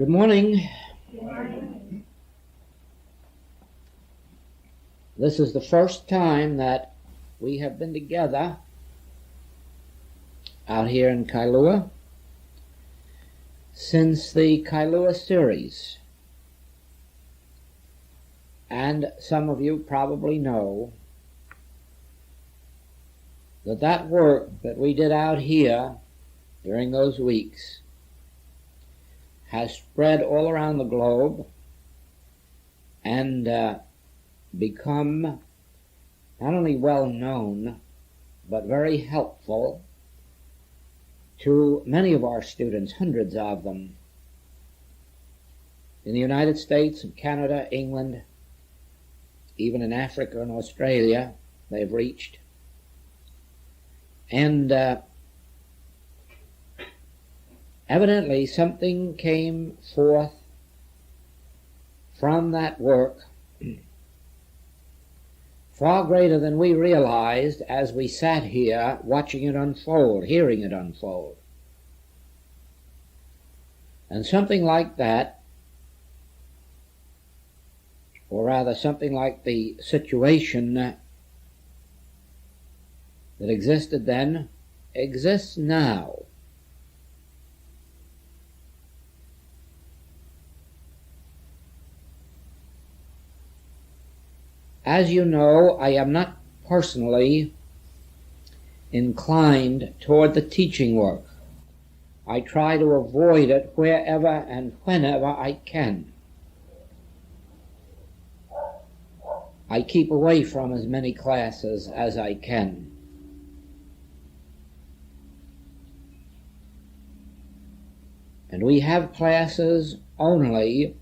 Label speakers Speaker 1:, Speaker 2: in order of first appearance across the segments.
Speaker 1: Good morning.
Speaker 2: Good morning.
Speaker 1: This is the first time that we have been together out here in Kailua since the Kailua series. And some of you probably know that work that we did out here during those weeks has spread all around the globe and become not only well known but very helpful to many of our students, hundreds of them, in the United States and Canada, England, even in Africa and Australia they've reached. And evidently something came forth from that work far greater than we realized as we sat here watching it unfold, hearing it unfold. And something like that, or rather something like the situation that existed then, exists now. As you know, I am not personally inclined toward the teaching work. I try to avoid it wherever and whenever I can. I keep away from as many classes as I can. And we have classes only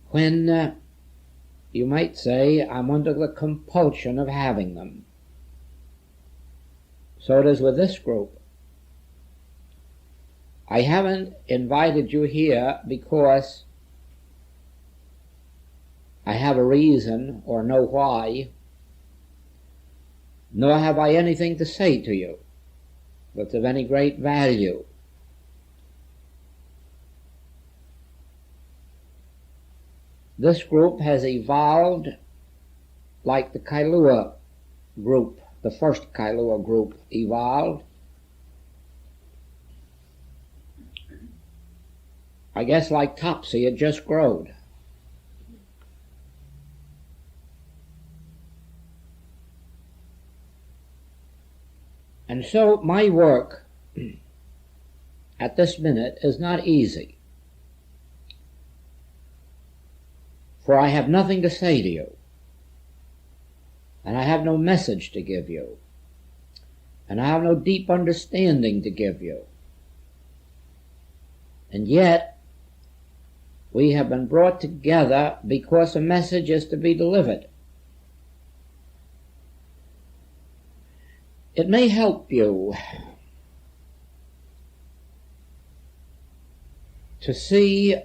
Speaker 1: when you might say I'm under the compulsion of having them. So it is with this group. I haven't invited you here because I have a reason or know why, nor have I anything to say to you that's of any great value. This group has evolved like the Kailua group, the first Kailua group evolved. I guess like Topsy, it just growed. And so my work at this minute is not easy. For I have nothing to say to you, and I have no message to give you, and I have no deep understanding to give you. And yet, we have been brought together because a message is to be delivered. It may help you to see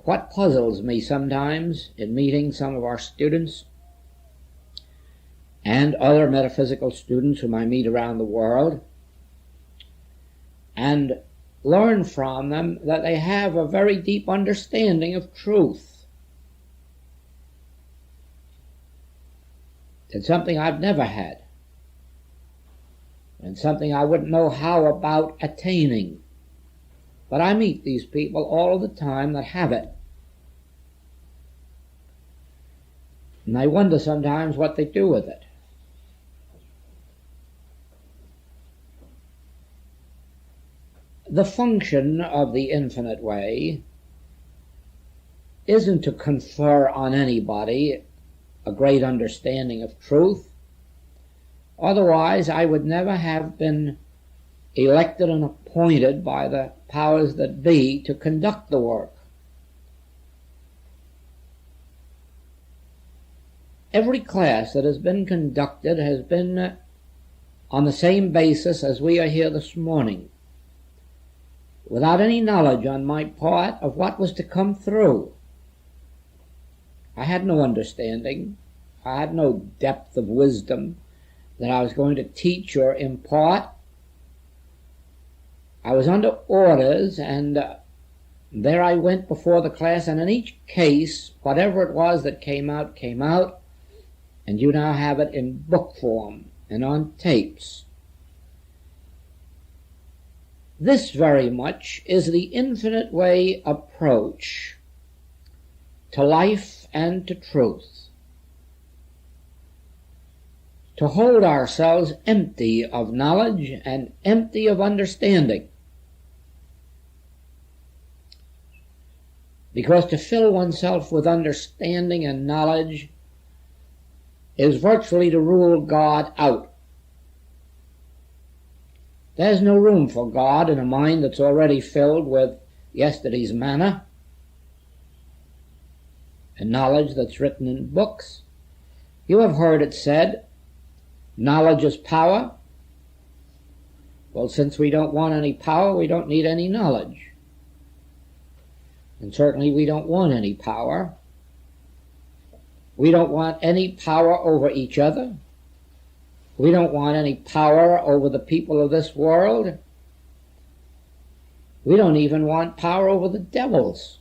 Speaker 1: what puzzles me sometimes in meeting some of our students and other metaphysical students whom I meet around the world, and learn from them that they have a very deep understanding of truth. It's something I've never had, and something I wouldn't know how about attaining. But I meet these people all the time that have it. And I wonder sometimes what they do with it. The function of the infinite way isn't to confer on anybody a great understanding of truth. Otherwise, I would never have been elected and appointed by the powers that be to conduct the work. Every class that has been conducted has been on the same basis as we are here this morning, without any knowledge on my part of what was to come through. I had no understanding. I had no depth of wisdom that I was going to teach or impart. I was under orders, and there I went before the class, and in each case, whatever it was that came out, and you now have it in book form and on tapes. This very much is the infinite way approach to life and to truth. To hold ourselves empty of knowledge and empty of understanding. Because to fill oneself with understanding and knowledge is virtually to rule God out. There's no room for God in a mind that's already filled with yesterday's manna and knowledge that's written in books. You have heard it said, knowledge is power. Well, since we don't want any power, we don't need any knowledge. And certainly we don't want any power. We don't want any power over each other. We don't want any power over the people of this world. We don't even want power over the devils.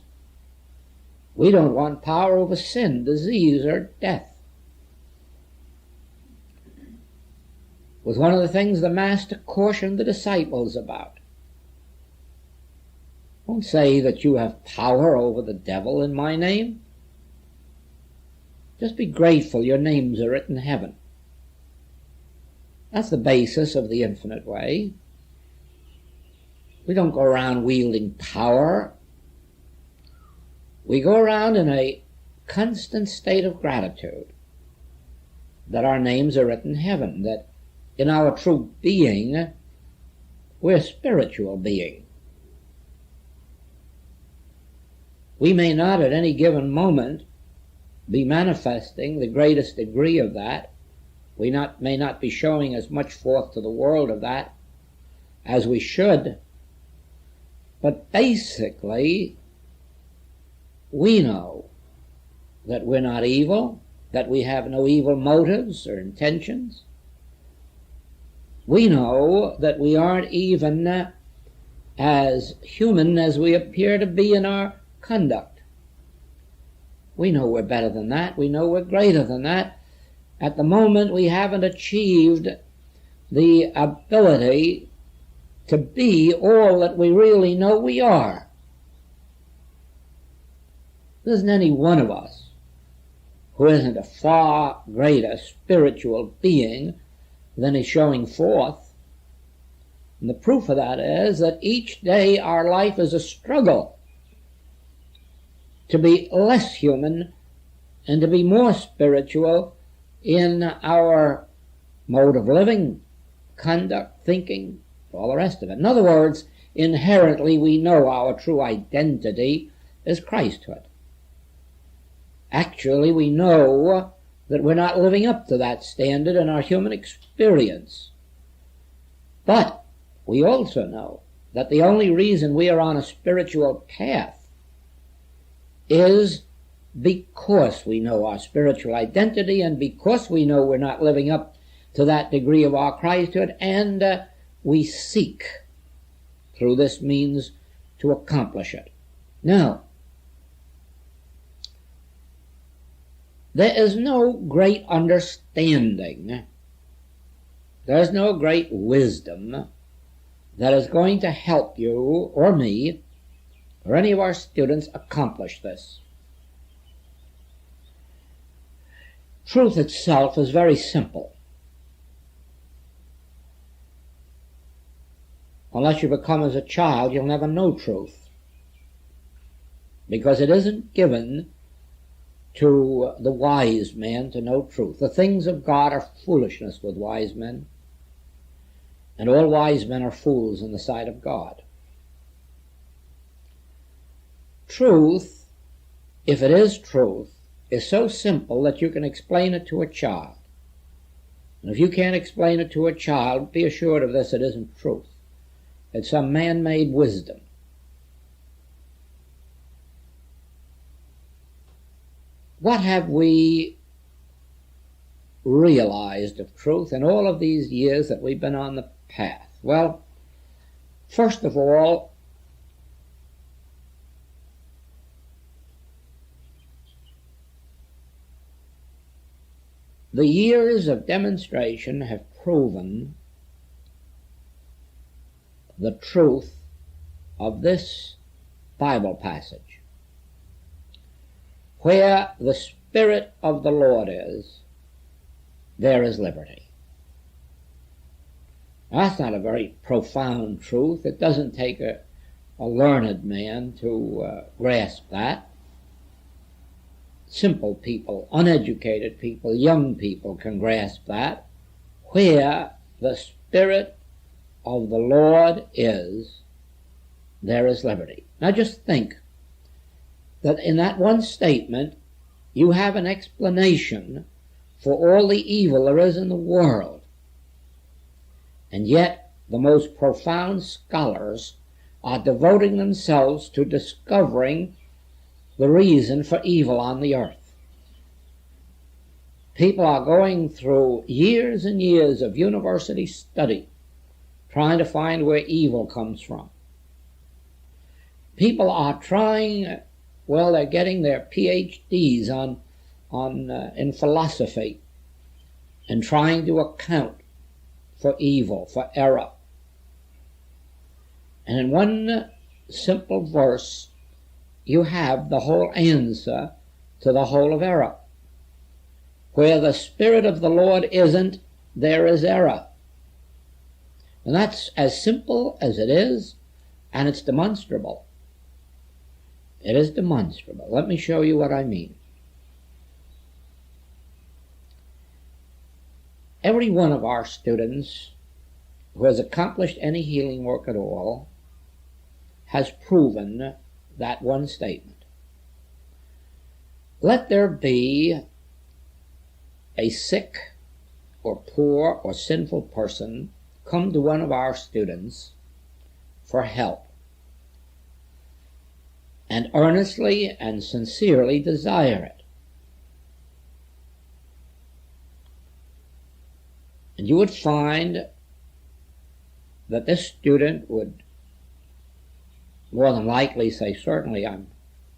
Speaker 1: We don't want power over sin, disease, or death. It was one of the things the Master cautioned the disciples about. Don't say that you have power over the devil in my name. Just be grateful your names are written in heaven. That's the basis of the infinite way. We don't go around wielding power. We go around in a constant state of gratitude that our names are written in heaven, that in our true being, we're spiritual being. We may not at any given moment be manifesting the greatest degree of that. We may not be showing as much forth to the world of that as we should. But basically, we know that we're not evil, that we have no evil motives or intentions. We know that we aren't even as human as we appear to be in our conduct. We know we're better than that. We know we're greater than that. At the moment, we haven't achieved the ability to be all that we really know we are. There isn't any one of us who isn't a far greater spiritual being than is showing forth. And the proof of that is that each day our life is a struggle to be less human and to be more spiritual in our mode of living, conduct, thinking, all the rest of it. In other words, inherently we know our true identity is Christhood. Actually, we know that we're not living up to that standard in our human experience. But we also know that the only reason we are on a spiritual path is because we know our spiritual identity and because we know we're not living up to that degree of our Christhood, and we seek through this means to accomplish it. Now, there is no great understanding, there is no great wisdom that is going to help you or me or any of our students accomplish this. Truth itself is very simple. Unless you become as a child, you'll never know truth, because it isn't given to the wise man to know truth. The things of God are foolishness with wise men, and all wise men are fools in the sight of God. Truth, if it is truth, is so simple that you can explain it to a child. And if you can't explain it to a child, be assured of this, it isn't truth. It's some man-made wisdom. What have we realized of truth in all of these years that we've been on the path? Well, First of all, the years of demonstration have proven the truth of this Bible passage. Where the Spirit of the Lord is, there is liberty. That's not a very profound truth. It doesn't take a learned man to grasp that. Simple people, uneducated people, young people can grasp that. Where the Spirit of the Lord is, there is liberty. Now just think that in that one statement you have an explanation for all the evil there is in the world. And yet the most profound scholars are devoting themselves to discovering the reason for evil on the earth. People are going through years and years of university study trying to find where evil comes from. People are trying, well, they're getting their PhDs in philosophy and trying to account for evil, for error. And in one simple verse, you have the whole answer to the whole of error. Where the Spirit of the Lord isn't, there is error. And that's as simple as it is, and it's demonstrable. It is demonstrable. Let me show you what I mean. Every one of our students who has accomplished any healing work at all has proven that one statement. Let there be a sick or poor or sinful person come to one of our students for help, and earnestly and sincerely desire it. And you would find that this student would more than likely say, certainly, I'm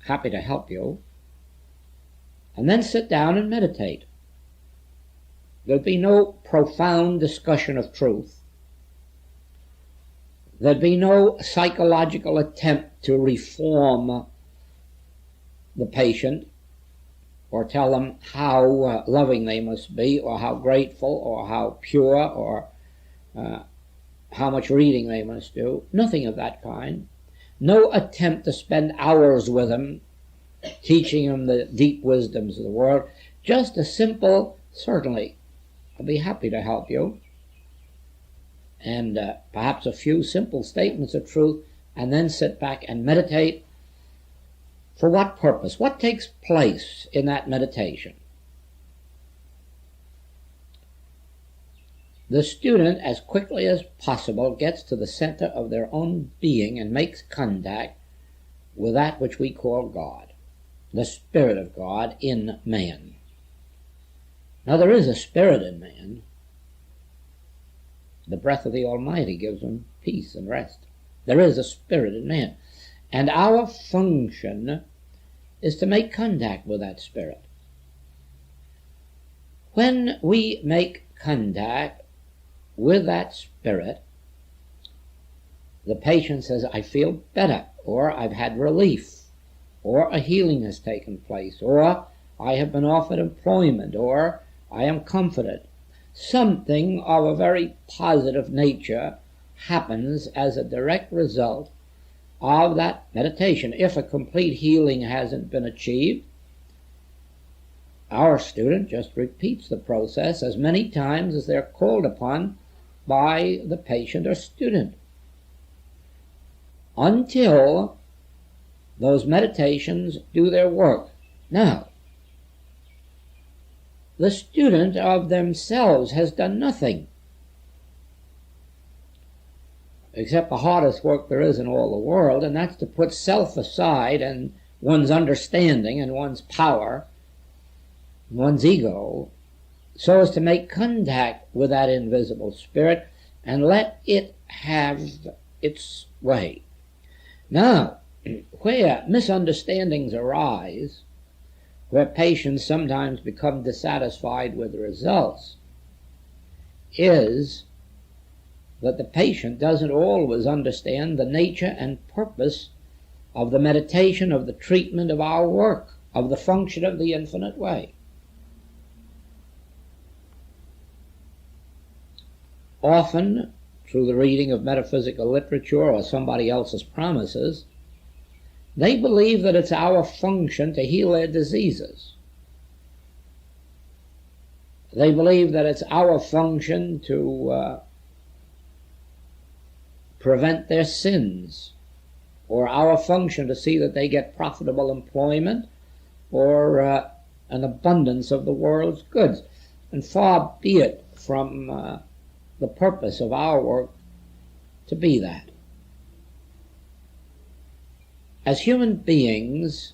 Speaker 1: happy to help you, and then sit down and meditate. There'd be no profound discussion of truth. There'd be no psychological attempt to reform the patient or tell them how loving they must be, or how grateful, or how pure, or how much reading they must do. Nothing of that kind. No attempt to spend hours with them, teaching them the deep wisdoms of the world. Just a simple, certainly, I'll be happy to help you. And perhaps a few simple statements of truth, and then sit back and meditate. For what purpose? What takes place in that meditation? The student, as quickly as possible, gets to the center of their own being and makes contact with that which we call God, the Spirit of God in man. Now, there is a spirit in man. The breath of the Almighty gives him peace and rest. There is a spirit in man. And our function is to make contact with that spirit. When we make contact with that spirit, the patient says, I feel better, or I've had relief, or a healing has taken place, or I have been offered employment, or I am comforted. Something of a very positive nature happens as a direct result of that meditation. If a complete healing hasn't been achieved, our student just repeats the process as many times as they're called upon by the patient or student, until those meditations do their work. Now, the student of themselves has done nothing except the hardest work there is in all the world, and that's to put self aside and one's understanding and one's power, one's ego, so as to make contact with that invisible spirit and let it have its way. Now, where misunderstandings arise, where patients sometimes become dissatisfied with the results, is that the patient doesn't always understand the nature and purpose of the meditation, of the treatment, of our work, of the function of the infinite way. Often, through the reading of metaphysical literature or somebody else's promises, they believe that it's our function to heal their diseases. They believe that it's our function to prevent their sins, or our function to see that they get profitable employment or an abundance of the world's goods. And far be it from the purpose of our work to be that. As human beings,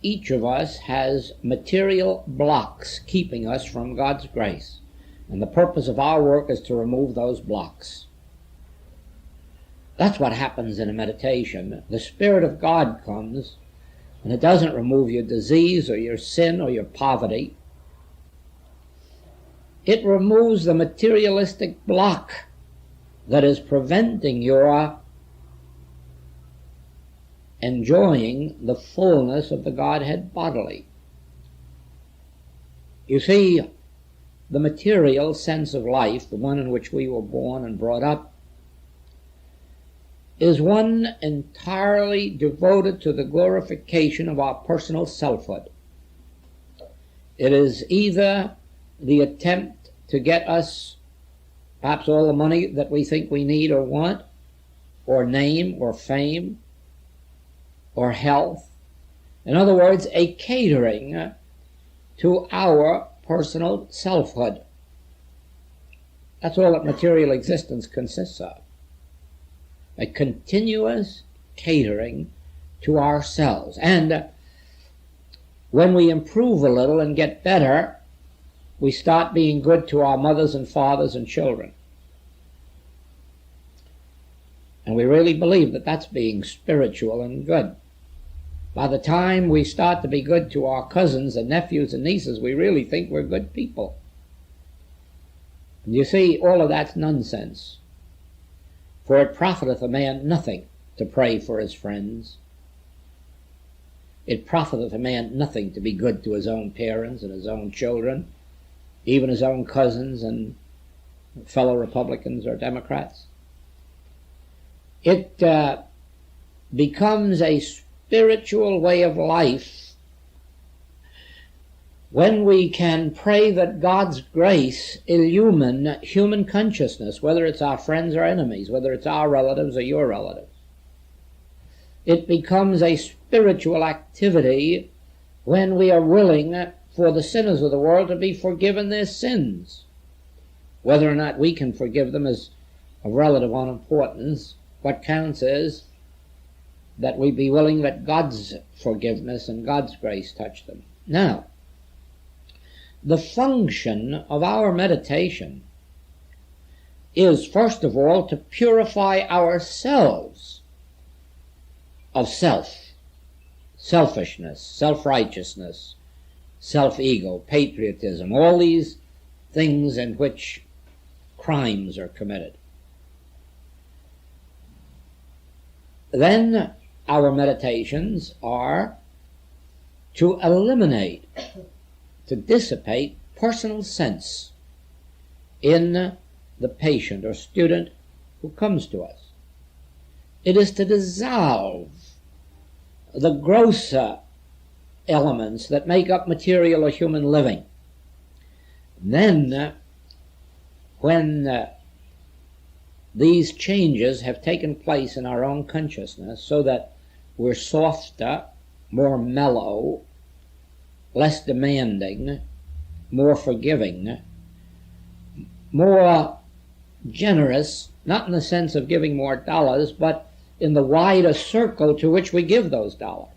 Speaker 1: each of us has material blocks keeping us from God's grace. And the purpose of our work is to remove those blocks. That's what happens in a meditation. The Spirit of God comes, and it doesn't remove your disease or your sin or your poverty. It removes the materialistic block that is preventing your enjoying the fullness of the Godhead bodily. You see, the material sense of life, the one in which we were born and brought up, is one entirely devoted to the glorification of our personal selfhood. It is either the attempt to get us perhaps all the money that we think we need or want, or name or fame, or health. In other words, a catering to our personal selfhood. That's all that material existence consists of. A continuous catering to ourselves. And when we improve a little and get better, we start being good to our mothers and fathers and children. And we really believe that that's being spiritual and good. By the time we start to be good to our cousins and nephews and nieces, we really think we're good people. And you see, all of that's nonsense. For it profiteth a man nothing to pray for his friends. It profiteth a man nothing to be good to his own parents and his own children, even his own cousins and fellow Republicans or Democrats. It becomes a spiritual way of life when we can pray that God's grace illumine human consciousness, whether it's our friends or enemies, whether it's our relatives or your relatives. It becomes a spiritual activity when we are willing for the sinners of the world to be forgiven their sins. Whether or not we can forgive them is of relative unimportance. What counts is that we be willing that God's forgiveness and God's grace touch them. Now, the function of our meditation is, first of all, to purify ourselves of self, selfishness, self-righteousness, self-ego, patriotism, all these things in which crimes are committed. Then our meditations are to eliminate, to dissipate personal sense in the patient or student who comes to us. It is to dissolve the grosser elements that make up material or human living. Then, when these changes have taken place in our own consciousness so that we're softer, more mellow, less demanding, more forgiving, more generous, not in the sense of giving more dollars, but in the wider circle to which we give those dollars.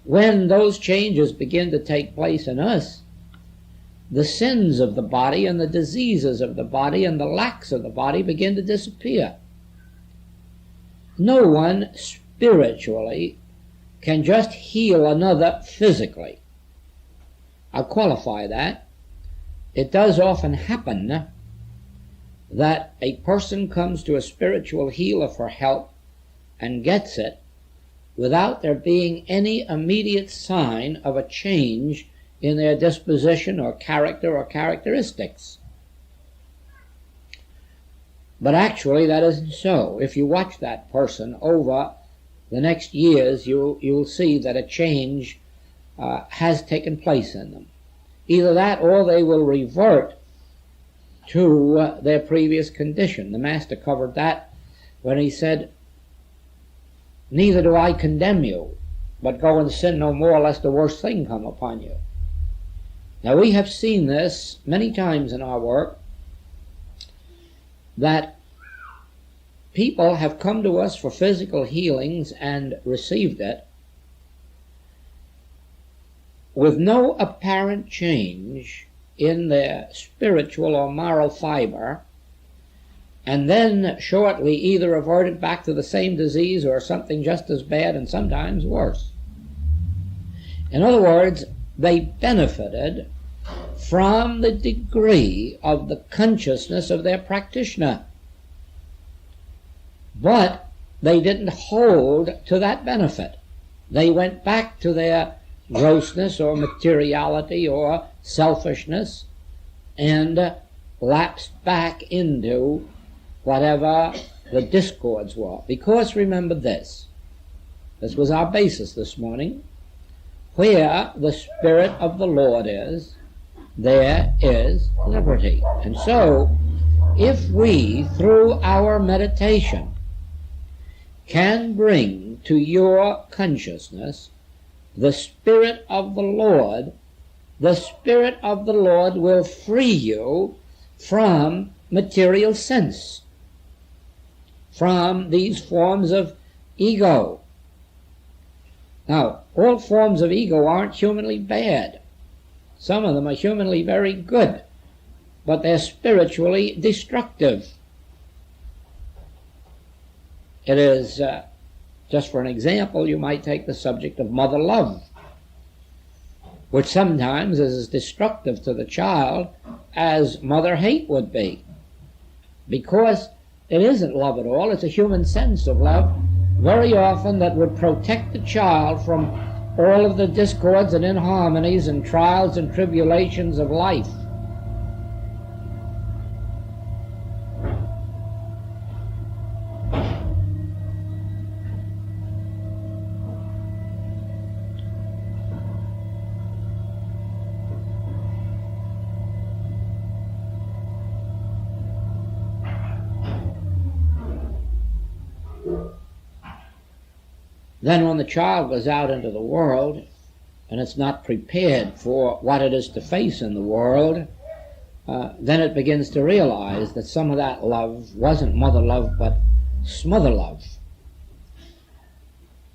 Speaker 1: When those changes begin to take place in us, the sins of the body and the diseases of the body and the lacks of the body begin to disappear. No one spiritually can just heal another physically. I'll qualify that. It does often happen that a person comes to a spiritual healer for help and gets it without there being any immediate sign of a change in their disposition or character or characteristics. But actually that isn't so. If you watch that person over the next years, you'll see that a change has taken place in them. Either that or they will revert to their previous condition. The Master covered that when he said, "Neither do I condemn you, but go and sin no more, lest the worst thing come upon you." Now we have seen this many times in our work, that people have come to us for physical healings and received it with no apparent change in their spiritual or moral fiber, and then shortly either reverted back to the same disease or something just as bad and sometimes worse. In other words, they benefited from the degree of the consciousness of their practitioner, but they didn't hold to that benefit. They went back to their grossness or materiality or selfishness and lapsed back into whatever the discords were. Because remember this was our basis this morning: where the Spirit of the Lord is, there is liberty. And so, if we, through our meditation, can bring to your consciousness the Spirit of the Lord will free you from material sense, from these forms of ego. Now, all forms of ego aren't humanly bad. Some of them are humanly very good, but they're spiritually destructive. It is, just for an example, you might take the subject of mother love, which sometimes is as destructive to the child as mother hate would be, because it isn't love at all. It's a human sense of love, very often, that would protect the child from all of the discords and inharmonies and trials and tribulations of life. Then when the child goes out into the world and it's not prepared for what it is to face in the world, then it begins to realize that some of that love wasn't mother love but smother love.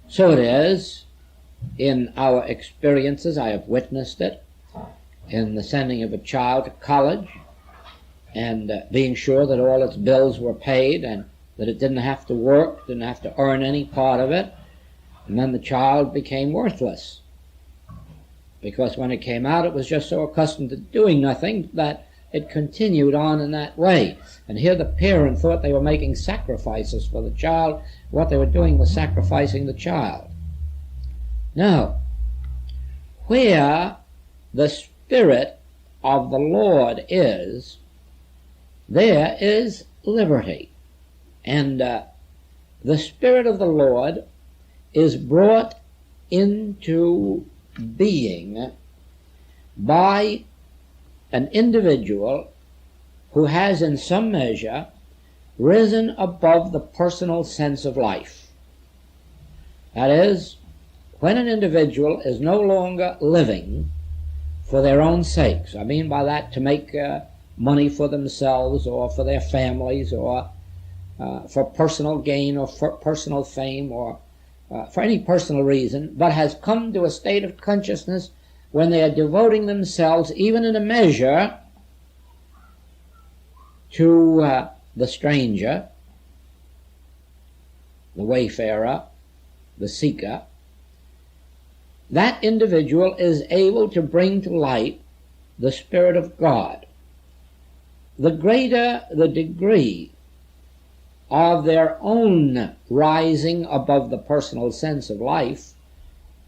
Speaker 1: So it is in our experiences. I have witnessed it in the sending of a child to college and being sure that all its bills were paid and that it didn't have to work, didn't have to earn any part of it. And then the child became worthless, because when it came out, it was just so accustomed to doing nothing that it continued on in that way. And here the parent thought they were making sacrifices for the child. What they were doing was sacrificing the child. Now, where the Spirit of the Lord is, there is liberty. And the Spirit of the Lord is brought into being by an individual who has in some measure risen above the personal sense of life. That is, when an individual is no longer living for their own sakes. I mean by that to make money for themselves or for their families or for personal gain or for personal fame or for any personal reason, but has come to a state of consciousness when they are devoting themselves, even in a measure, to the stranger, the wayfarer, the seeker, that individual is able to bring to light the Spirit of God. The greater the degree of their own rising above the personal sense of life,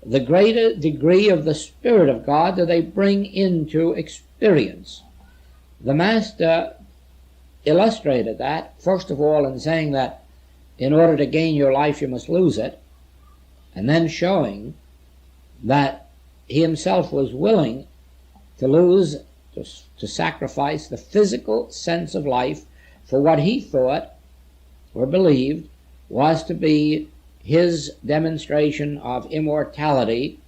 Speaker 1: the greater degree of the Spirit of God do they bring into experience. The Master illustrated that, first of all, in saying that in order to gain your life you must lose it, and then showing that he himself was willing to lose, to sacrifice the physical sense of life for what he thought or believed was to be his demonstration of immortality,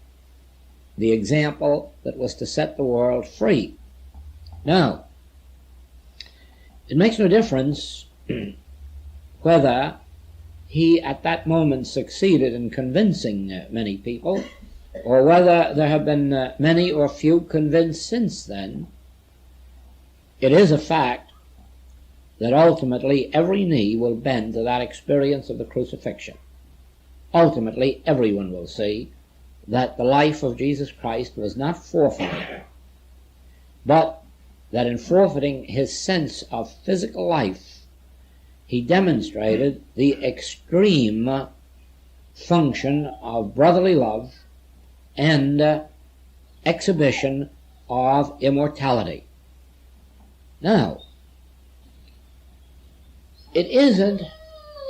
Speaker 1: the example that was to set the world free. Now, it makes no difference whether he at that moment succeeded in convincing many people, or whether there have been many or few convinced since then. It is a fact that ultimately every knee will bend to that experience of the crucifixion. Ultimately, everyone will see that the life of Jesus Christ was not forfeited, but that in forfeiting his sense of physical life, he demonstrated the extreme function of brotherly love and exhibition of immortality. Now, it isn't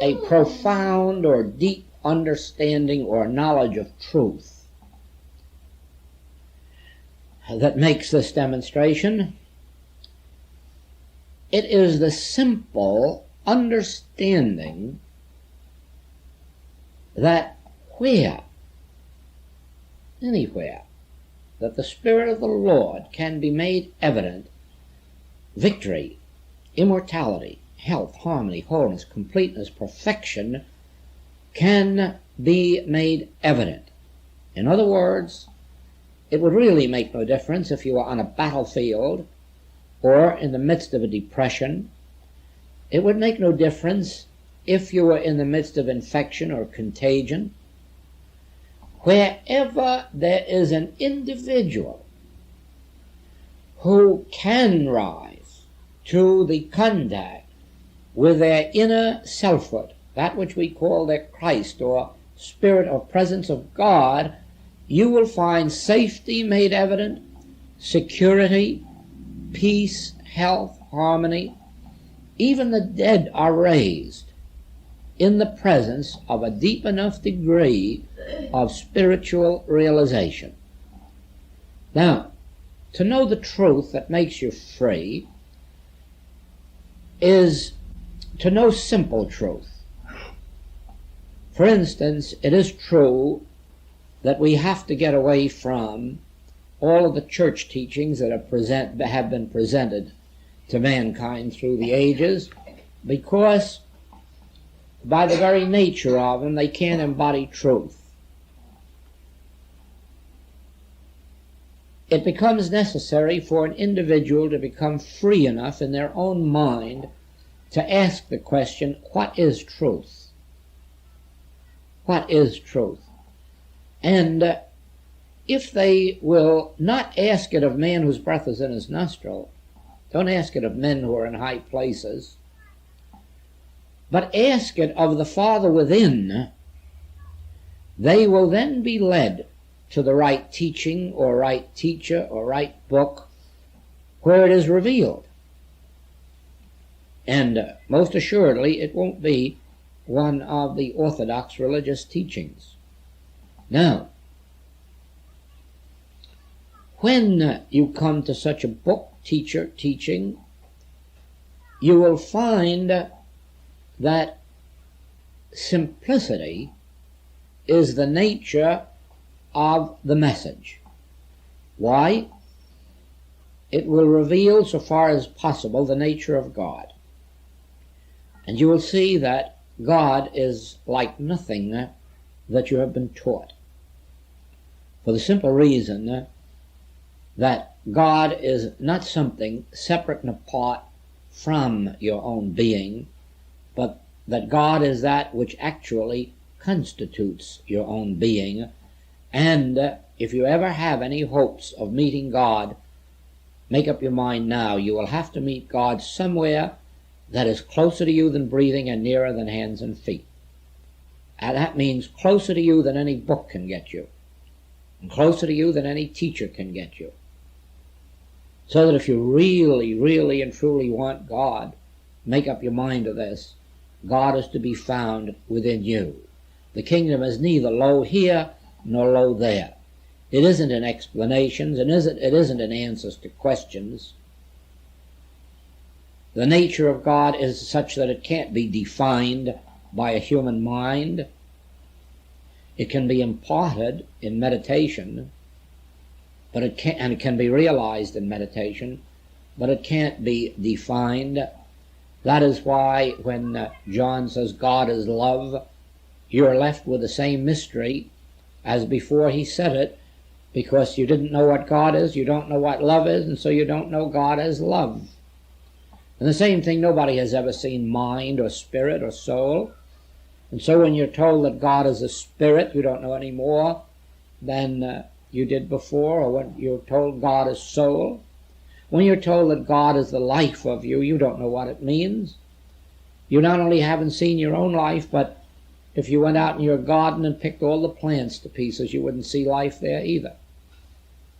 Speaker 1: a profound or deep understanding or knowledge of truth that makes this demonstration. It is the simple understanding that anywhere that the Spirit of the Lord can be made evident, victory, immortality, health, harmony, wholeness, completeness, perfection can be made evident. In other words, it would really make no difference if you were on a battlefield or in the midst of a depression. It would make no difference if you were in the midst of infection or contagion. Wherever there is an individual who can rise to the contact with their inner selfhood, that which we call their Christ or Spirit or presence of God, you will find safety made evident, security, peace, health, harmony. Even the dead are raised in the presence of a deep enough degree of spiritual realization. Now, to know the truth that makes you free is to know simple truth. For instance, it is true that we have to get away from all of the church teachings that have been presented to mankind through the ages, because by the very nature of them they can't embody truth. It becomes necessary for an individual to become free enough in their own mind to ask the question, what is truth? What is truth? And if they will not ask it of man whose breath is in his nostril, don't ask it of men who are in high places, but ask it of the Father within, they will then be led to the right teaching or right teacher or right book where it is revealed. And most assuredly it won't be one of the orthodox religious teachings. Now, when you come to such a book, teacher, teaching, you will find that simplicity is the nature of the message. Why? It will reveal, so far as possible, the nature of God. And you will see that God is like nothing that you have been taught. For the simple reason that God is not something separate and apart from your own being, but that God is that which actually constitutes your own being. And if you ever have any hopes of meeting God, make up your mind now, you will have to meet God somewhere that is closer to you than breathing and nearer than hands and feet. And that means closer to you than any book can get you, and closer to you than any teacher can get you. So that if you really, really and truly want God, make up your mind to this. God is to be found within you. The kingdom is neither low here nor low there. It isn't in explanations, and it isn't in answers to questions. The nature of God is such that it can't be defined by a human mind. It can be imparted in meditation, but it can be realized in meditation, but it can't be defined. That is why when John says God is love, you're left with the same mystery as before he said it, because you didn't know what God is, you don't know what love is, and so you don't know God as love. And the same thing, nobody has ever seen mind or spirit or soul. And so when you're told that God is a spirit, you don't know any more than you did before, or when you're told God is soul. When you're told that God is the life of you, you don't know what it means. You not only haven't seen your own life, but if you went out in your garden and picked all the plants to pieces, you wouldn't see life there either.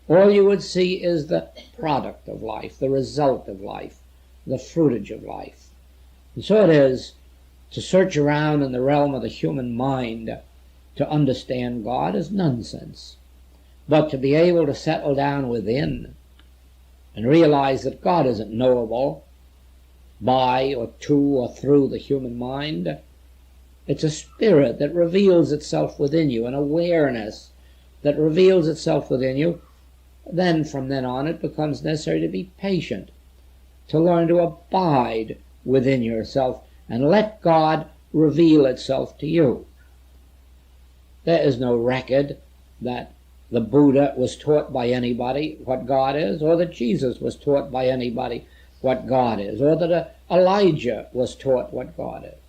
Speaker 1: All you would see is the product of life, the result of life, the fruitage of life. And so it is to search around in the realm of the human mind to understand God is nonsense. But to be able to settle down within and realize that God isn't knowable by or to or through the human mind. It's a spirit that reveals itself within you, an awareness that reveals itself within you. Then from then on it becomes necessary to be patient, to learn to abide within yourself and let God reveal itself to you. There is no record that the Buddha was taught by anybody what God is, or that Jesus was taught by anybody what God is, or that Elijah was taught what God is,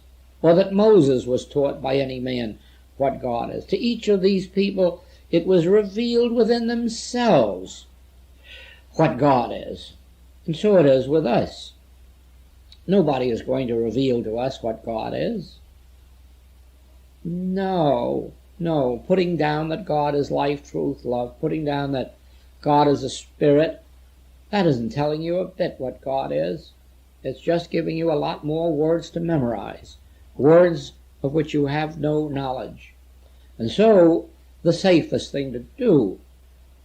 Speaker 1: or that Moses was taught by any man what God is. To each of these people it was revealed within themselves what God is. And so it is with us. Nobody is going to reveal to us what God is. No. Putting down that God is life, truth, love, putting down that God is a spirit, that isn't telling you a bit what God is. It's just giving you a lot more words to memorize, words of which you have no knowledge. And so the safest thing to do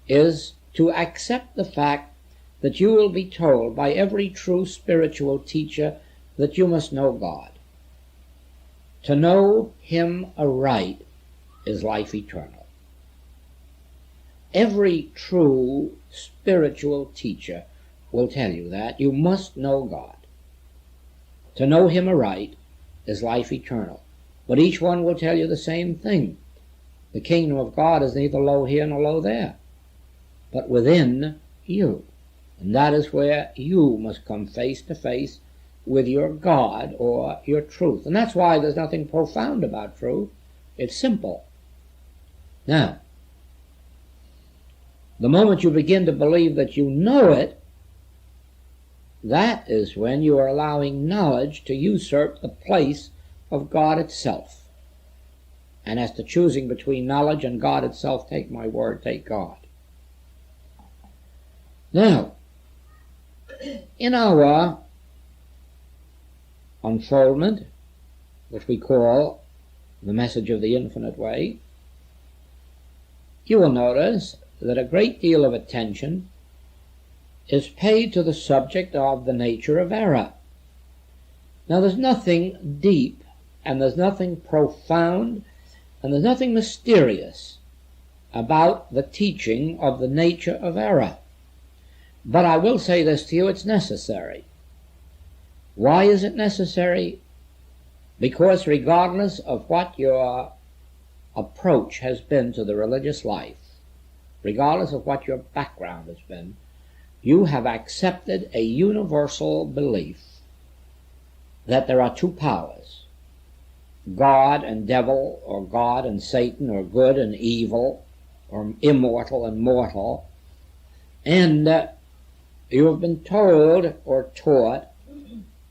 Speaker 1: is to accept the fact that you will be told by every true spiritual teacher that you must know God. To know Him aright is life eternal. Every true spiritual teacher will tell you that. You must know God. To know Him aright is life eternal. But each one will tell you the same thing. The kingdom of God is neither low here nor low there, but within you. And that is where you must come face to face with your God or your truth. And that's why there's nothing profound about truth. It's simple. Now, the moment you begin to believe that you know it, that is when you are allowing knowledge to usurp the place of God itself. And as to choosing between knowledge and God itself, take my word, take God. Now, in our unfoldment, which we call the message of the infinite way, you will notice that a great deal of attention is paid to the subject of the nature of error. Now, there's nothing deep, and there's nothing profound, and there's nothing mysterious about the teaching of the nature of error. But I will say this to you, it's necessary. Why is it necessary? Because regardless of what your approach has been to the religious life, regardless of what your background has been, you have accepted a universal belief that there are two powers, God and devil, or God and Satan, or good and evil, or immortal and mortal. And you have been told or taught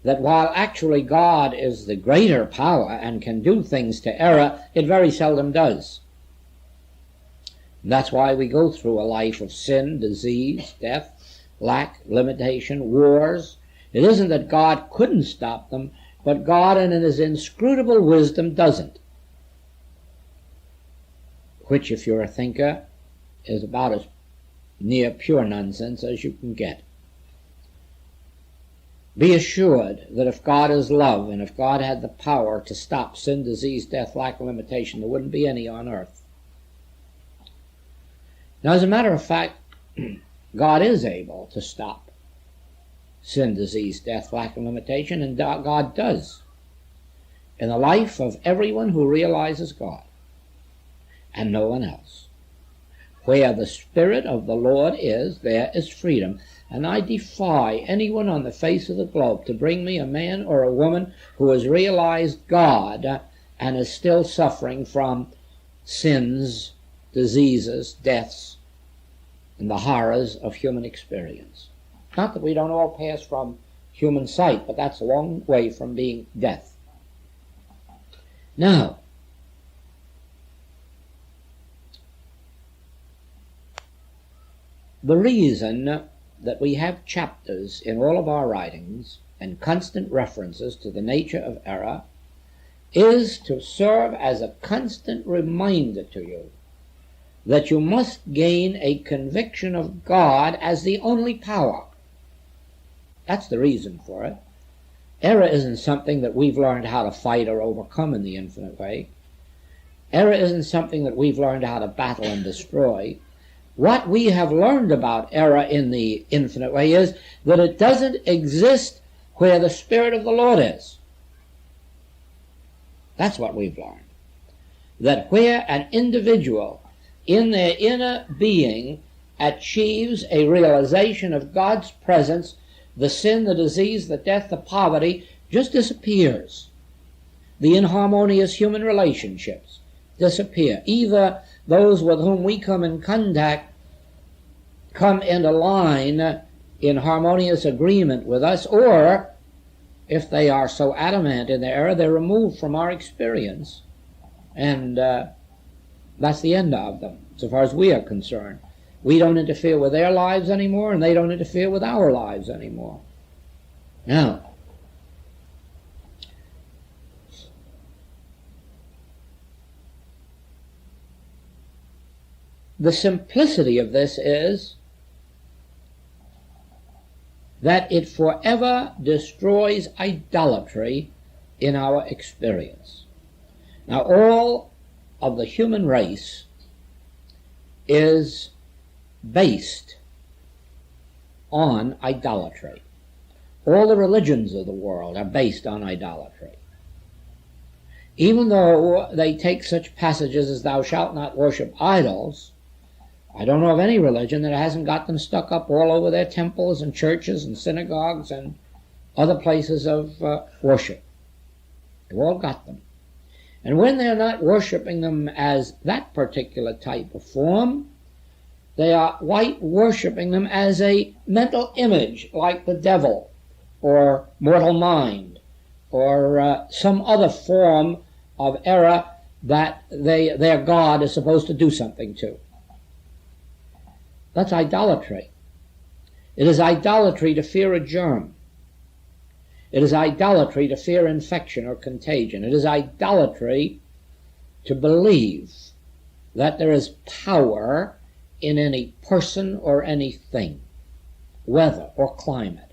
Speaker 1: that while actually God is the greater power and can do things to error, it very seldom does. And that's why we go through a life of sin, disease, death, lack, limitation, wars. It isn't that God couldn't stop them, but God in his inscrutable wisdom doesn't. Which, if you're a thinker, is about as near pure nonsense as you can get. Be assured that if God is love, and if God had the power to stop sin, disease, death, lack, and limitation, there wouldn't be any on earth. Now, as a matter of fact, God is able to stop sin, disease, death, lack, and limitation, and God does in the life of everyone who realizes God and no one else. Where the Spirit of the Lord is, there is freedom. And I defy anyone on the face of the globe to bring me a man or a woman who has realized God and is still suffering from sins, diseases, deaths, and the horrors of human experience. Not that we don't all pass from human sight, but that's a long way from being death. Now, the reason that we have chapters in all of our writings and constant references to the nature of error is to serve as a constant reminder to you that you must gain a conviction of God as the only power. That's the reason for it. Error isn't something that we've learned how to fight or overcome in the infinite way. Error isn't something that we've learned how to battle and destroy. What we have learned about error in the infinite way is that it doesn't exist where the Spirit of the Lord is. That's what we've learned. That where an individual in their inner being achieves a realization of God's presence, the sin, the disease, the death, the poverty just disappears. The inharmonious human relationships disappear. Either those with whom we come in contact come into line in harmonious agreement with us, or if they are so adamant in their error, they're removed from our experience. And that's the end of them, so far as we are concerned. We don't interfere with their lives anymore, and they don't interfere with our lives anymore. Now, the simplicity of this is that it forever destroys idolatry in our experience. Now, all of the human race is based on idolatry. All the religions of the world are based on idolatry. Even though they take such passages as "thou shalt not worship idols," I don't know of any religion that hasn't got them stuck up all over their temples and churches and synagogues and other places of worship. They've all got them. And when they're not worshiping them as that particular type of form, they are worshiping them as a mental image, like the devil or mortal mind or some other form of error that their God is supposed to do something to. That's idolatry. It is idolatry to fear a germ. It is idolatry to fear infection or contagion. It is idolatry to believe that there is power in any person or anything, weather or climate.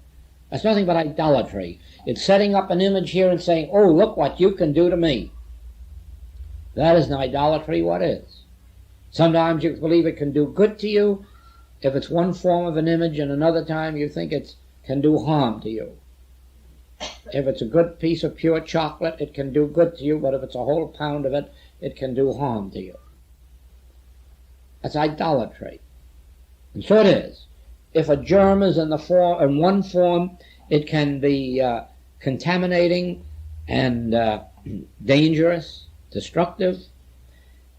Speaker 1: That's nothing but idolatry. It's setting up an image here and saying, "Oh, look what you can do to me." That isn't idolatry. What is? Sometimes you believe it can do good to you if it's one form of an image, and another time you think it can do harm to you. If it's a good piece of pure chocolate, it can do good to you, but if it's a whole pound of it, it can do harm to you. That's idolatry. And so it is. If a germ is in one form, it can be contaminating and dangerous, destructive.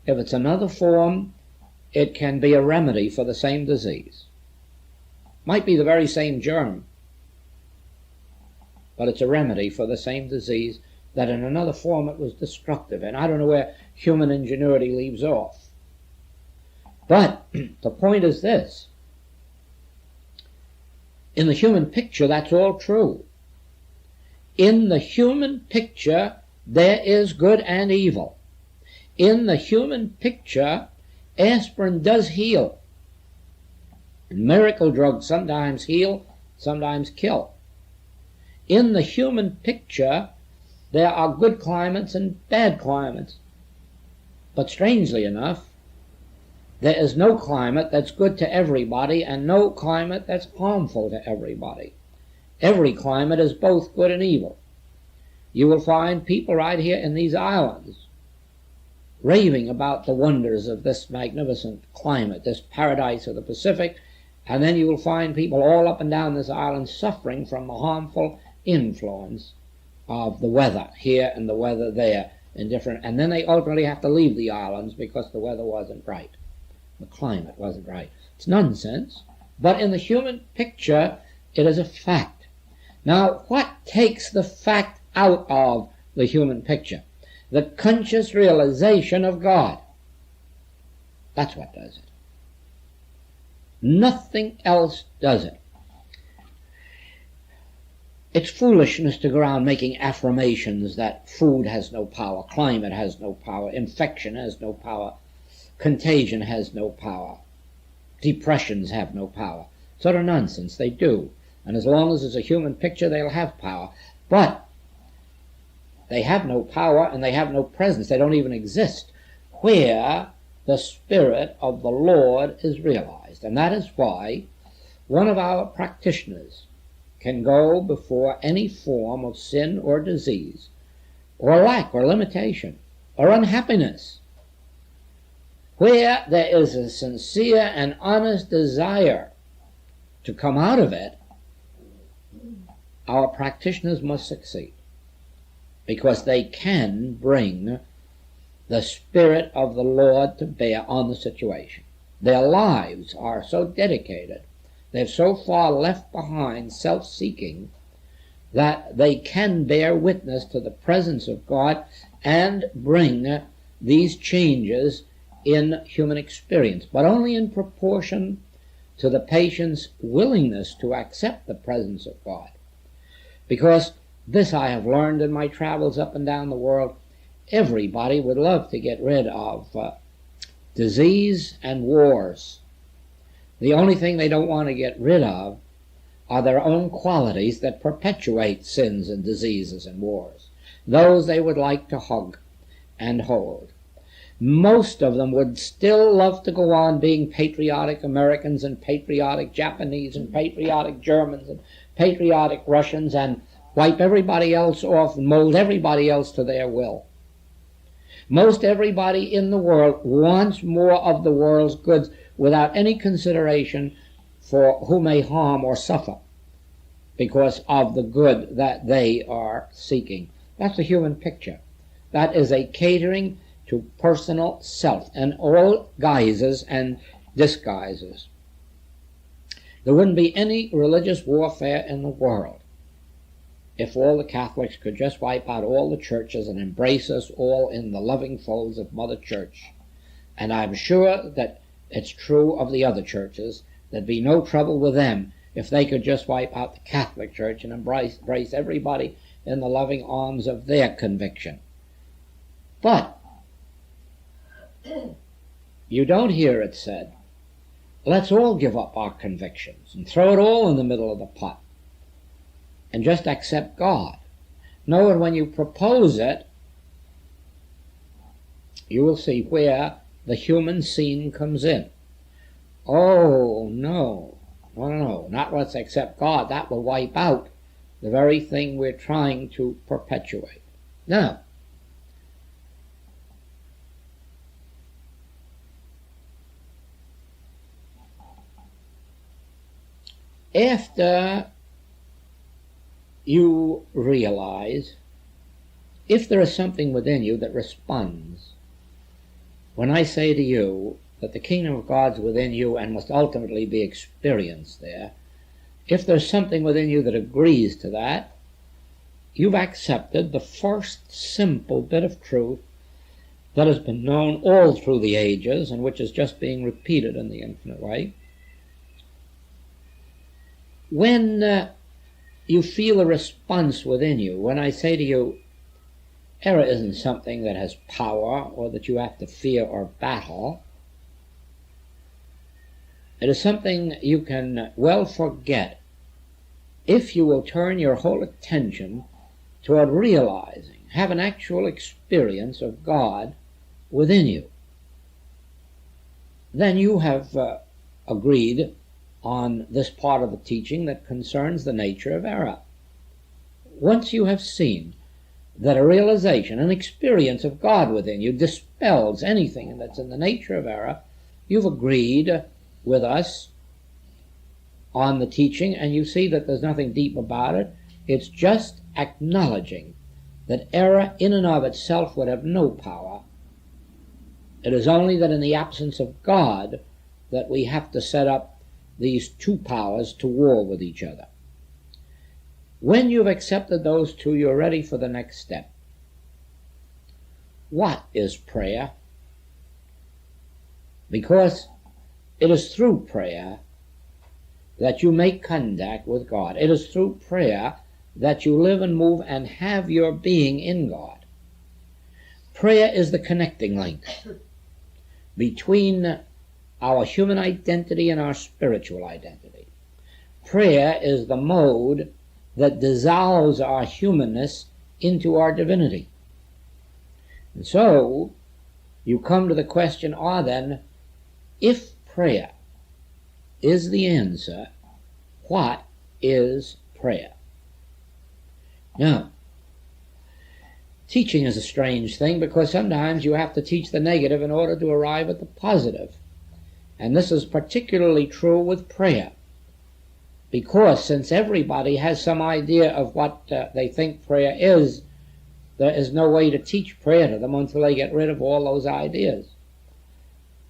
Speaker 1: If it's another form, it can be a remedy for the same disease. Might be the very same germ, but it's a remedy for the same disease that in another form it was destructive. And I don't know where human ingenuity leaves off. But the point is this. In the human picture, that's all true. In the human picture, there is good and evil. In the human picture, aspirin does heal. Miracle drugs sometimes heal, sometimes kill. In the human picture, there are good climates and bad climates. But strangely enough, there is no climate that's good to everybody and no climate that's harmful to everybody. Every climate is both good and evil. You will find people right here in these islands raving about the wonders of this magnificent climate, this paradise of the Pacific, and then you will find people all up and down this island suffering from the harmful influence of the weather here and the weather there in different, and then they ultimately have to leave the islands because the weather wasn't right. The climate wasn't right. It's nonsense, but in the human picture, it is a fact. Now, what takes the fact out of the human picture? The conscious realization of God. That's what does it. Nothing else does it. It's foolishness to go around making affirmations that food has no power, climate has no power, infection has no power, contagion has no power, depressions have no power. Sort of nonsense. They do. And as long as it's a human picture, they'll have power. But they have no power and they have no presence. They don't even exist where the Spirit of the Lord is realized. And that is why one of our practitioners can go before any form of sin or disease or lack or limitation or unhappiness, where there is a sincere and honest desire to come out of it. Our practitioners must succeed because they can bring the Spirit of the Lord to bear on the situation. Their lives are so dedicated, they've so far left behind self-seeking, that they can bear witness to the presence of God and bring these changes in human experience, but only in proportion to the patient's willingness to accept the presence of God. Because this I have learned in my travels up and down the world, everybody would love to get rid of disease and wars. The only thing they don't want to get rid of are their own qualities that perpetuate sins and diseases and wars. Those they would like to hug and hold. Most of them would still love to go on being patriotic Americans and patriotic Japanese and patriotic Germans and patriotic Russians and wipe everybody else off and mold everybody else to their will. Most everybody in the world wants more of the world's goods without any consideration for who may harm or suffer because of the good that they are seeking. That's the human picture. That is a catering to personal self and all guises and disguises. There wouldn't be any religious warfare in the world if all the Catholics could just wipe out all the churches and embrace us all in the loving folds of Mother Church. And I'm sure that it's true of the other churches. There'd be no trouble with them if they could just wipe out the Catholic Church and embrace everybody in the loving arms of their conviction. But you don't hear it said, let's all give up our convictions and throw it all in the middle of the pot and just accept God. No, and when you propose it, you will see where the human scene comes in. Oh, no, not let's accept God. That will wipe out the very thing we're trying to perpetuate. Now, after you realize, if there is something within you that responds when I say to you that the kingdom of God's within you and must ultimately be experienced there, if there's something within you that agrees to that, you've accepted the first simple bit of truth that has been known all through the ages and which is just being repeated in the infinite way. When you feel a response within you, when I say to you, error isn't something that has power or that you have to fear or battle. It is something you can well forget if you will turn your whole attention toward realizing, have an actual experience of God within you. Then you have agreed on this part of the teaching that concerns the nature of error. Once you have seen that a realization, an experience of God within you dispels anything that's in the nature of error, you've agreed with us on the teaching, and you see that there's nothing deep about it. It's just acknowledging that error in and of itself would have no power. It is only that in the absence of God that we have to set up these two powers to war with each other. When you've accepted those two, you're ready for the next step. What is prayer? Because it is through prayer that you make contact with God. It is through prayer that you live and move and have your being in God. Prayer is the connecting link between our human identity and our spiritual identity. Prayer is the mode that dissolves our humanness into our divinity. And so you come to the question, if prayer is the answer, what is prayer? Now, teaching is a strange thing because sometimes you have to teach the negative in order to arrive at the positive. And this is particularly true with prayer. Because since everybody has some idea of what they think prayer is, there is no way to teach prayer to them until they get rid of all those ideas.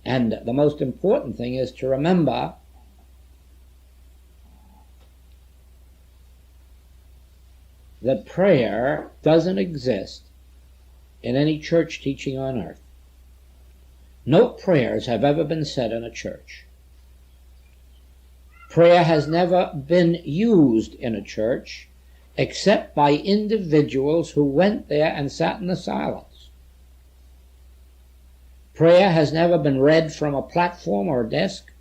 Speaker 1: And the most important thing is to remember that prayer doesn't exist in any church teaching on earth. No prayers have ever been said in a church. Prayer has never been used in a church except by individuals who went there and sat in the silence. Prayer has never been read from a platform or a desk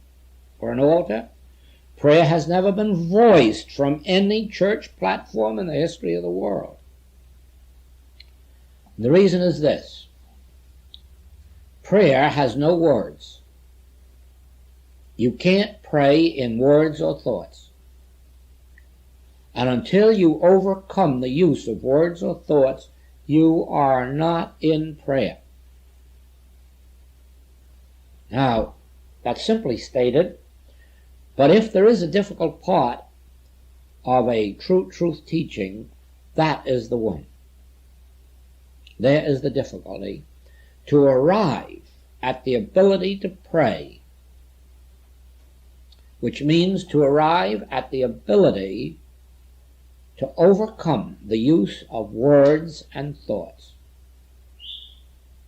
Speaker 1: or an altar. Prayer has never been voiced from any church platform in the history of the world. And the reason is this. Prayer has no words. You can't pray in words or thoughts. And until you overcome the use of words or thoughts, you are not in prayer. Now, that's simply stated, but if there is a difficult part of a true truth teaching, that is the one. There is the difficulty. To arrive at the ability to pray, which means to arrive at the ability to overcome the use of words and thoughts.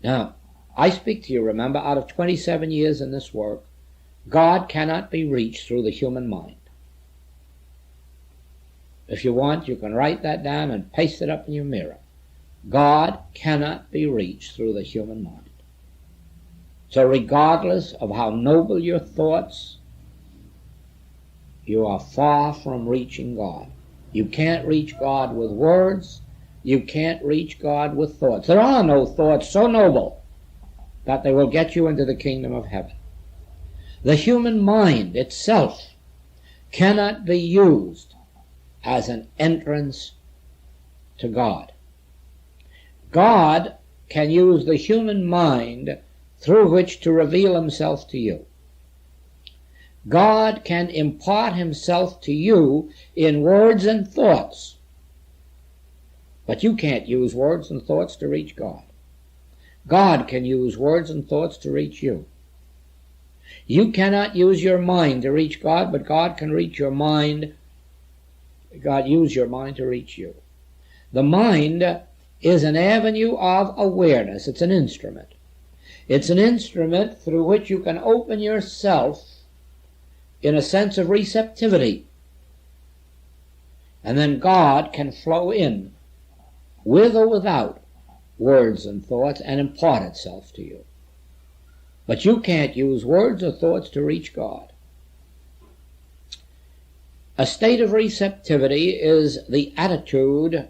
Speaker 1: Now, I speak to you, remember, out of 27 years in this work, God cannot be reached through the human mind. If you want, you can write that down and paste it up in your mirror. God cannot be reached through the human mind. So regardless of how noble your thoughts, you are far from reaching God. You can't reach God with words. You can't reach God with thoughts. There are no thoughts so noble that they will get you into the kingdom of heaven. The human mind itself cannot be used as an entrance to God. God can use the human mind through which to reveal himself to you. God can impart himself to you in words and thoughts, but you can't use words and thoughts to reach God. God can use words and thoughts to reach you. You cannot use your mind to reach God, but God can reach your mind. God use your mind to reach you. The mind is an avenue of awareness. It's an instrument. It's an instrument through which you can open yourself in a sense of receptivity. And then God can flow in, with or without words and thoughts, and impart itself to you. But you can't use words or thoughts to reach God. A state of receptivity is the attitude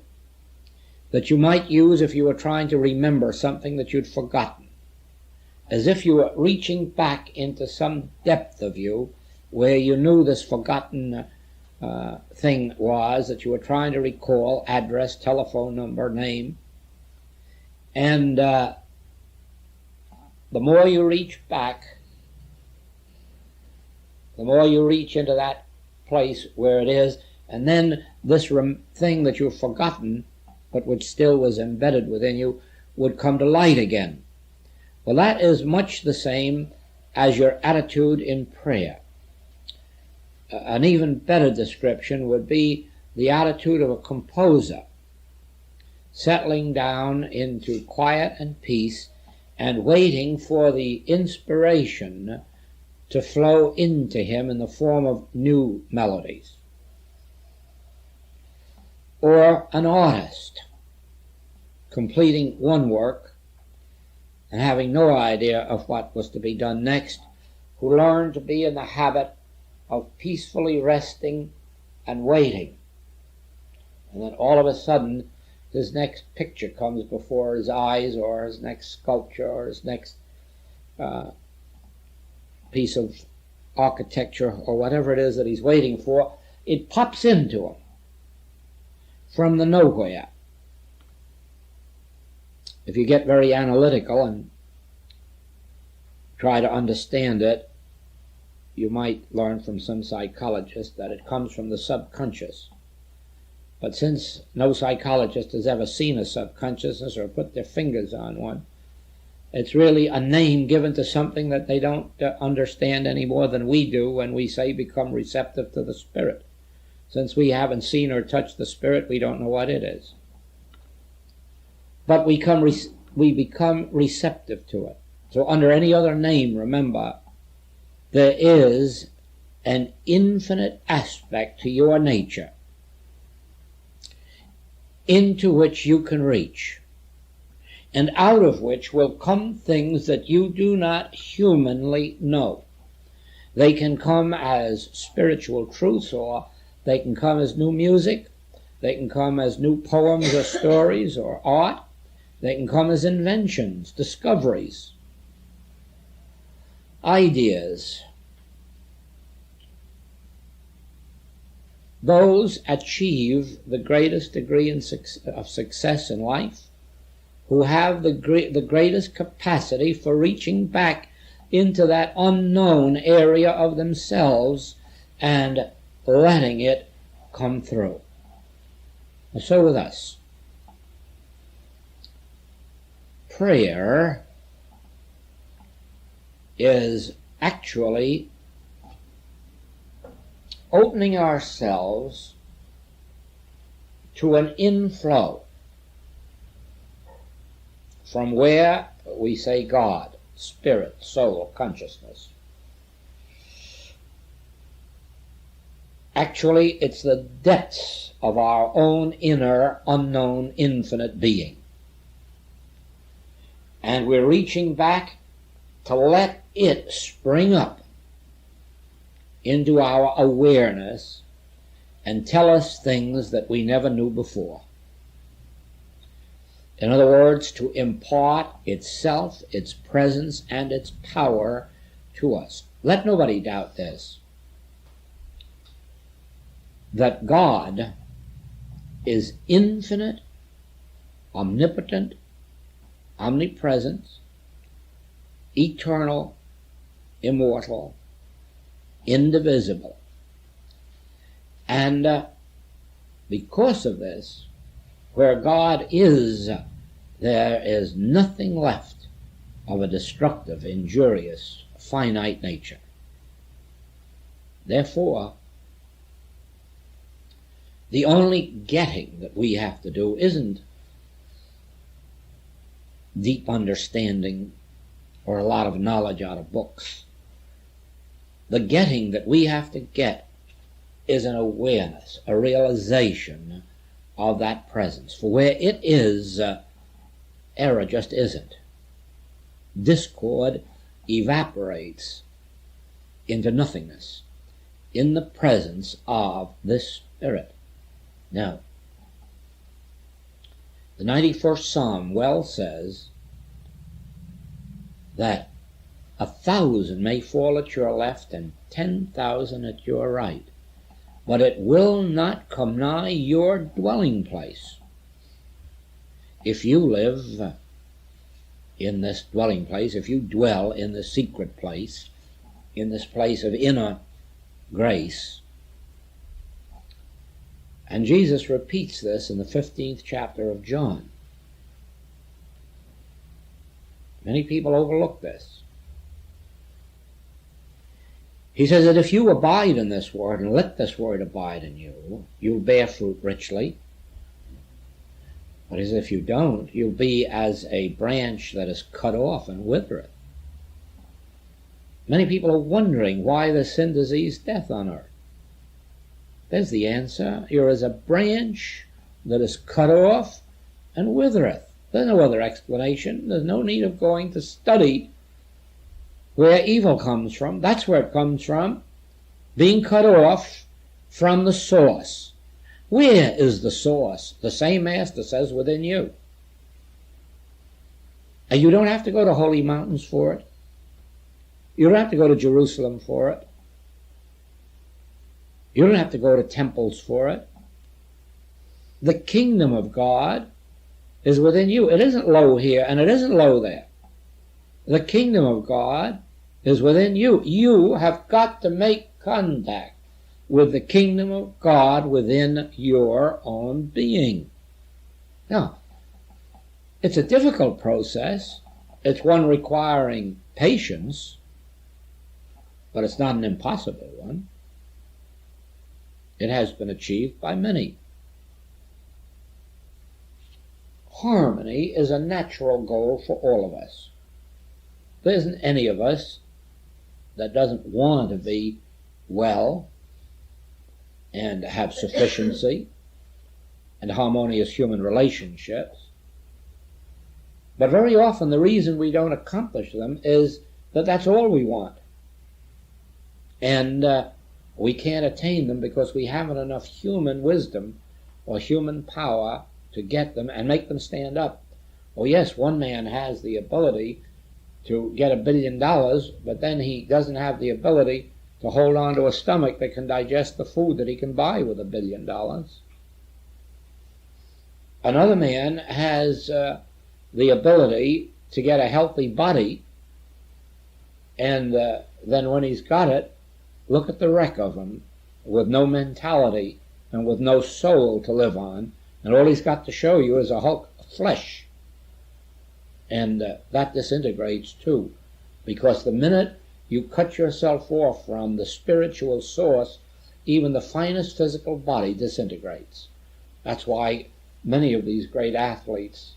Speaker 1: that you might use if you were trying to remember something that you'd forgotten, as if you were reaching back into some depth of you where you knew this forgotten thing was that you were trying to recall, address, telephone number, name. And the more you reach back, the more you reach into that place where it is, and then this thing that you've forgotten, but which still was embedded within you, would come to light again. Well, that is much the same as your attitude in prayer. An even better description would be the attitude of a composer, settling down into quiet and peace and waiting for the inspiration to flow into him in the form of new melodies. Or an artist completing one work and having no idea of what was to be done next, who learned to be in the habit of peacefully resting and waiting. And then all of a sudden, his next picture comes before his eyes, or his next sculpture, or his next piece of architecture, or whatever it is that he's waiting for. It pops into him from the nowhere. If you get very analytical and try to understand it, you might learn from some psychologist that it comes from the subconscious. But since no psychologist has ever seen a subconsciousness or put their fingers on one, it's really a name given to something that they don't understand any more than we do when we say become receptive to the Spirit. Since we haven't seen or touched the Spirit, we don't know what it is. But we become receptive to it. So under any other name, remember, there is an infinite aspect to your nature into which you can reach, and out of which will come things that you do not humanly know. They can come as spiritual truths, or they can come as new music, they can come as new poems or stories or art, they can come as inventions, discoveries, ideas. Those achieve the greatest degree of success in life, who have the greatest capacity for reaching back into that unknown area of themselves and letting it come through. And so with us. Prayer is actually opening ourselves to an inflow from where we say God, spirit, soul, consciousness. Actually, it's the depths of our own inner, unknown, infinite being. And we're reaching back to let it spring up into our awareness and tell us things that we never knew before. In other words, to impart itself, its presence, and its power to us. Let nobody doubt this, that God is infinite, omnipotent, omnipresent, eternal, immortal, indivisible. And because of this, where God is, there is nothing left of a destructive, injurious, finite nature. Therefore, the only getting that we have to do isn't deep understanding or a lot of knowledge out of books. The getting that we have to get is an awareness, a realization of that presence. For where it is, error just isn't. Discord evaporates into nothingness in the presence of this Spirit. Now, the 91st Psalm well says that 1,000 may fall at your left and 10,000 at your right, but it will not come nigh your dwelling place. If you live in this dwelling place, if you dwell in the secret place, in this place of inner grace, and Jesus repeats this in the 15th chapter of John. Many people overlook this. He says that if you abide in this word and let this word abide in you, you'll bear fruit richly. But he says if you don't, you'll be as a branch that is cut off and withereth. Many people are wondering why there's sin, disease, death on earth. There's the answer. You're as a branch that is cut off and withereth. There's no other explanation. There's no need of going to study where evil comes from. That's where it comes from. Being cut off from the source. Where is the source? The same Master says within you. And you don't have to go to holy mountains for it. You don't have to go to Jerusalem for it. You don't have to go to temples for it. The kingdom of God is within you. It isn't low here and it isn't low there. The kingdom of God is within you. You have got to make contact with the kingdom of God within your own being. Now, it's a difficult process. It's one requiring patience, but it's not an impossible one. It has been achieved by many. Harmony is a natural goal for all of us. There isn't any of us that doesn't want to be well and have sufficiency and harmonious human relationships. But very often the reason we don't accomplish them is that that's all we want. And we can't attain them because we haven't enough human wisdom or human power to get them and make them stand up. Oh yes, one man has the ability to get $1 billion, but then he doesn't have the ability to hold on to a stomach that can digest the food that he can buy with $1 billion. Another man has the ability to get a healthy body, and then when he's got it, look at the wreck of him, with no mentality and with no soul to live on, and all he's got to show you is a hulk of flesh. And that disintegrates too, because the minute you cut yourself off from the spiritual source, even the finest physical body disintegrates. That's why many of these great athletes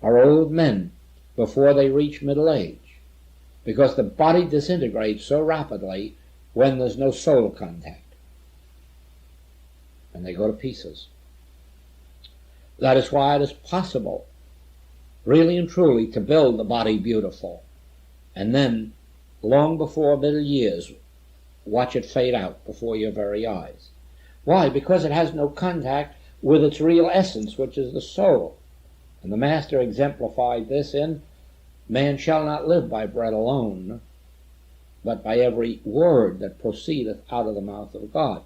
Speaker 1: are old men before they reach middle age, because the body disintegrates so rapidly when there's no soul contact, and they go to pieces. That is why it is possible, really and truly, to build the body beautiful, and then, long before middle years, watch it fade out before your very eyes. Why? Because it has no contact with its real essence, which is the soul. And the Master exemplified this in, man shall not live by bread alone, but by every word that proceedeth out of the mouth of God.